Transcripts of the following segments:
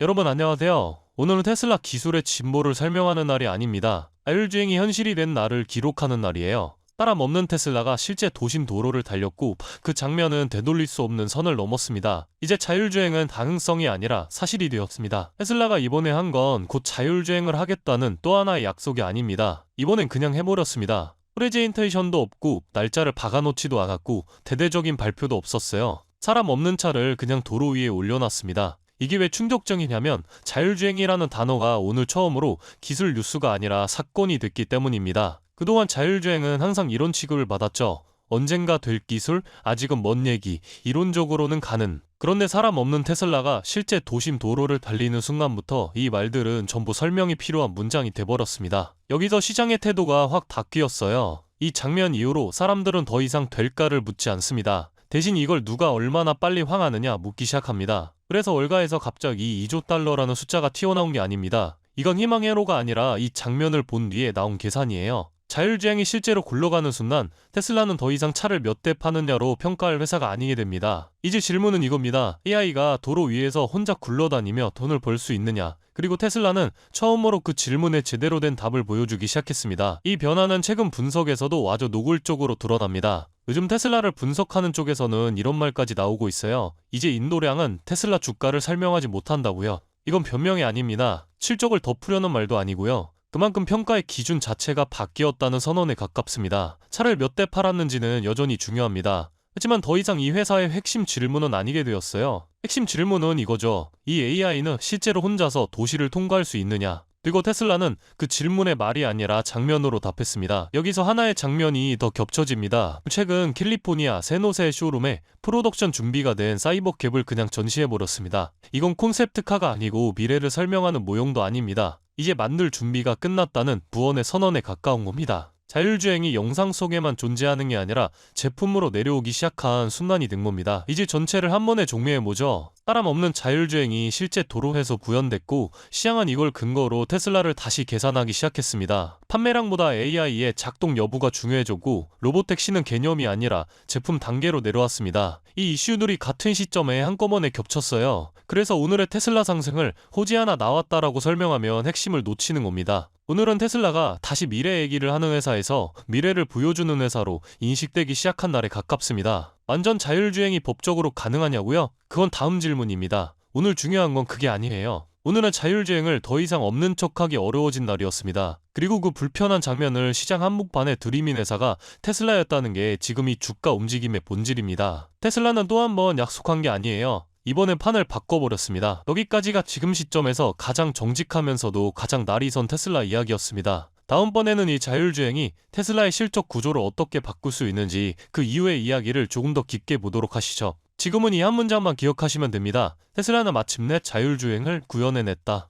여러분 안녕하세요. 오늘은 테슬라 기술의 진보를 설명하는 날이 아닙니다. 자율주행이 현실이 된 날을 기록하는 날이에요. 사람 없는 테슬라가 실제 도심 도로를 달렸고 그 장면은 되돌릴 수 없는 선을 넘었습니다. 이제 자율주행은 가능성이 아니라 사실이 되었습니다. 테슬라가 이번에 한 건 곧 자율주행을 하겠다는 또 하나의 약속이 아닙니다. 이번엔 그냥 해버렸습니다. 프레젠테이션도 없고 날짜를 박아놓지도 않았고 대대적인 발표도 없었어요. 사람 없는 차를 그냥 도로 위에 올려놨습니다. 이게 왜 충격적이냐면 자율주행이라는 단어가 오늘 처음으로 기술 뉴스가 아니라 사건이 됐기 때문입니다. 그동안 자율주행은 항상 이런 취급을 받았죠. 언젠가 될 기술, 아직은 먼 얘기, 이론적으로는 가능. 그런데 사람 없는 테슬라가 실제 도심 도로를 달리는 순간부터 이 말들은 전부 설명이 필요한 문장이 돼버렸습니다. 여기서 시장의 태도가 확 바뀌었어요. 이 장면 이후로 사람들은 더 이상 될까를 묻지 않습니다. 대신 이걸 누가 얼마나 빨리 황하느냐 묻기 시작합니다. 그래서 월가에서 갑자기 2조 달러라는 숫자가 튀어나온 게 아닙니다. 이건 희망의 회로가 아니라 이 장면을 본 뒤에 나온 계산이에요. 자율주행이 실제로 굴러가는 순간 테슬라는 더 이상 차를 몇 대 파느냐로 평가할 회사가 아니게 됩니다. 이제 질문은 이겁니다. AI가 도로 위에서 혼자 굴러다니며 돈을 벌 수 있느냐? 그리고 테슬라는 처음으로 그 질문에 제대로 된 답을 보여주기 시작했습니다. 이 변화는 최근 분석에서도 아주 노골적으로 드러납니다. 요즘 테슬라를 분석하는 쪽에서는 이런 말까지 나오고 있어요. 이제 인도량은 테슬라 주가를 설명하지 못한다고요. 이건 변명이 아닙니다. 실적을 덮으려는 말도 아니고요. 그만큼 평가의 기준 자체가 바뀌었다는 선언에 가깝습니다. 차를 몇 대 팔았는지는 여전히 중요합니다. 하지만 더 이상 이 회사의 핵심 질문은 아니게 되었어요. 핵심 질문은 이거죠. 이 AI는 실제로 혼자서 도시를 통과할 수 있느냐? 그리고 테슬라는 그 질문의 말이 아니라 장면으로 답했습니다. 여기서 하나의 장면이 더 겹쳐집니다. 최근 캘리포니아 샌호세 쇼룸에 프로덕션 준비가 된 사이버캡을 그냥 전시해버렸습니다. 이건 콘셉트카가 아니고 미래를 설명하는 모형도 아닙니다. 이제 만들 준비가 끝났다는 부언의 선언에 가까운 겁니다. 자율주행이 영상 속에만 존재하는 게 아니라 제품으로 내려오기 시작한 순간이 된 겁니다. 이제 전체를 한 번에 종료해보죠. 사람 없는 자율주행이 실제 도로에서 구현됐고 시장은 이걸 근거로 테슬라를 다시 계산하기 시작했습니다. 판매량보다 AI의 작동 여부가 중요해졌고 로보택시는 개념이 아니라 제품 단계로 내려왔습니다. 이 이슈들이 같은 시점에 한꺼번에 겹쳤어요. 그래서 오늘의 테슬라 상승을 호재하나 나왔다라고 설명하면 핵심을 놓치는 겁니다. 오늘은 테슬라가 다시 미래 얘기를 하는 회사에서 미래를 보여주는 회사로 인식되기 시작한 날에 가깝습니다. 완전 자율주행이 법적으로 가능하냐고요? 그건 다음 질문입니다. 오늘 중요한 건 그게 아니에요. 오늘은 자율주행을 더 이상 없는 척하기 어려워진 날이었습니다. 그리고 그 불편한 장면을 시장 한복판에 들이민 회사가 테슬라였다는 게 지금 이 주가 움직임의 본질입니다. 테슬라는 또 한 번 약속한 게 아니에요. 이번엔 판을 바꿔버렸습니다. 여기까지가 지금 시점에서 가장 정직하면서도 가장 날이 선 테슬라 이야기였습니다. 다음번에는 이 자율주행이 테슬라의 실적 구조를 어떻게 바꿀 수 있는지 그 이후의 이야기를 조금 더 깊게 보도록 하시죠. 지금은 이 한 문장만 기억하시면 됩니다. 테슬라는 마침내 자율주행을 구현해냈다.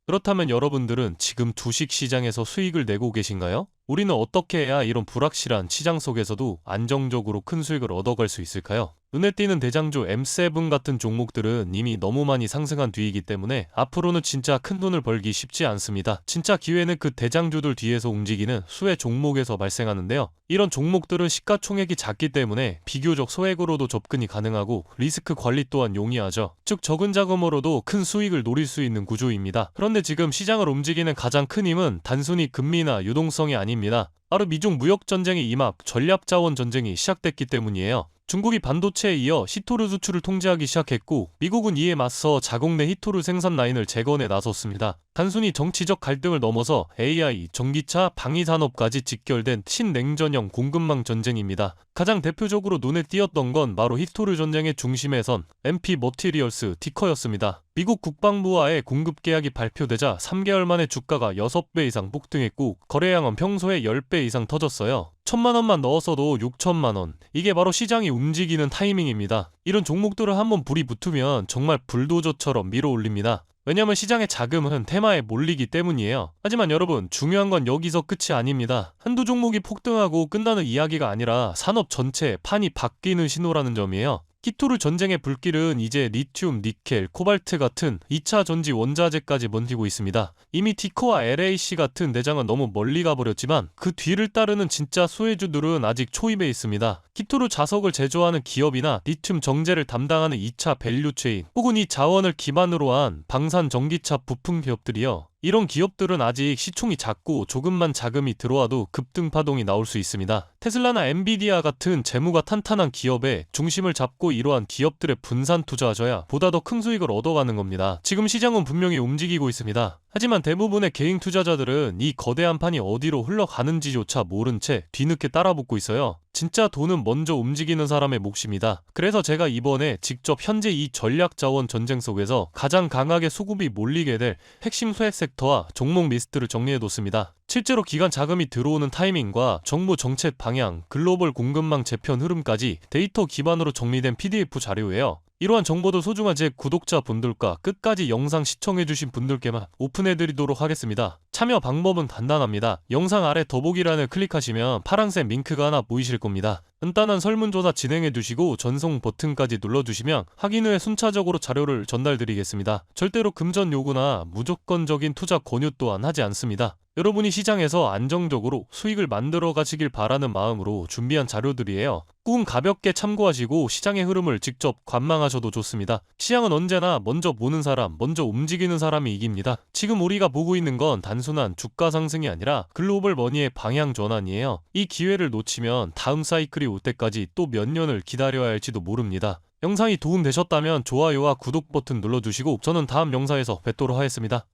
그렇다면 여러분들은 지금 주식시장에서 수익을 내고 계신가요? 우리는 어떻게 해야 이런 불확실한 시장 속에서도 안정적으로 큰 수익을 얻어갈 수 있을까요? 눈에 띄는 대장주 M7 같은 종목들은 이미 너무 많이 상승한 뒤이기 때문에 앞으로는 진짜 큰 돈을 벌기 쉽지 않습니다. 진짜 기회는 그 대장주들 뒤에서 움직이는 수혜 종목에서 발생하는데요. 이런 종목들은 시가총액이 작기 때문에 비교적 소액으로도 접근이 가능하고 리스크 관리 또한 용이하죠. 즉 적은 자금으로도 큰 수익을 노릴 수 있는 구조입니다. 그런데 지금 시장을 움직이는 가장 큰 힘은 단순히 금리나 유동성이 아닙니다. 바로 미중 무역전쟁의 임박, 전략자원 전쟁이 시작됐기 때문이에요. 중국이 반도체에 이어 히토류 수출을 통제하기 시작했고 미국은 이에 맞서 자국 내 히토류 생산 라인을 재건해 나섰습니다. 단순히 정치적 갈등을 넘어서 AI, 전기차, 방위산업까지 직결된 신냉전형 공급망 전쟁입니다. 가장 대표적으로 눈에 띄었던 건 바로 히토류 전쟁의 중심에 선 MP 머티리얼스 티커였습니다. 미국 국방부와의 공급 계약이 발표되자 3개월 만에 주가가 6배 이상 폭등했고 거래량은 평소에 10배 이상 터졌어요. 1,000만원만 넣었어도 6천만원. 이게 바로 시장이 움직이는 타이밍입니다. 이런 종목들을 한번 불이 붙으면 정말 불도저처럼 밀어올립니다. 왜냐면 시장의 자금은 테마에 몰리기 때문이에요. 하지만 여러분, 중요한 건 여기서 끝이 아닙니다. 한두 종목이 폭등하고 끝나는 이야기가 아니라 산업 전체의 판이 바뀌는 신호라는 점이에요. 키토르 전쟁의 불길은 이제 리튬, 니켈, 코발트 같은 2차 전지 원자재까지 번지고 있습니다. 이미 티코와 LAC 같은 대장은 너무 멀리 가버렸지만 그 뒤를 따르는 진짜 수혜주들은 아직 초입에 있습니다. 키토르 자석을 제조하는 기업이나 리튬 정제를 담당하는 2차 밸류체인 혹은 이 자원을 기반으로 한 방산 전기차 부품 기업들이요. 이런 기업들은 아직 시총이 작고 조금만 자금이 들어와도 급등 파동이 나올 수 있습니다. 테슬라나 엔비디아 같은 재무가 탄탄한 기업에 중심을 잡고 이러한 기업들의 분산 투자하셔야 보다 더 큰 수익을 얻어가는 겁니다. 지금 시장은 분명히 움직이고 있습니다. 하지만 대부분의 개인 투자자들은 이 거대한 판이 어디로 흘러가는지조차 모른 채 뒤늦게 따라붙고 있어요. 진짜 돈은 먼저 움직이는 사람의 몫입니다. 그래서 제가 이번에 직접 현재 이 전략 자원 전쟁 속에서 가장 강하게 수급이 몰리게 될 핵심 수혜 섹터와 종목 리스트를 정리해뒀습니다. 실제로 기관 자금이 들어오는 타이밍과 정부 정책 방향, 글로벌 공급망 재편 흐름까지 데이터 기반으로 정리된 PDF 자료예요. 이러한 정보도 소중한 제 구독자분들과 끝까지 영상 시청해주신 분들께만 오픈해드리도록 하겠습니다. 참여 방법은 간단합니다. 영상 아래 더보기란을 클릭하시면 파란색 링크가 하나 보이실 겁니다. 간단한 설문조사 진행해두시고 전송 버튼까지 눌러주시면 확인 후에 순차적으로 자료를 전달드리겠습니다. 절대로 금전 요구나 무조건적인 투자 권유 또한 하지 않습니다. 여러분이 시장에서 안정적으로 수익을 만들어 가시길 바라는 마음으로 준비한 자료들이에요. 꾹 가볍게 참고하시고 시장의 흐름을 직접 관망하셔도 좋습니다. 시장은 언제나 먼저 보는 사람, 먼저 움직이는 사람이 이깁니다. 지금 우리가 보고 있는 건 단순한 주가 상승이 아니라 글로벌 머니의 방향 전환이에요. 이 기회를 놓치면 다음 사이클이 올 때까지 또 몇 년을 기다려야 할지도 모릅니다. 영상이 도움되셨다면 좋아요와 구독 버튼 눌러주시고 저는 다음 영상에서 뵙도록 하겠습니다.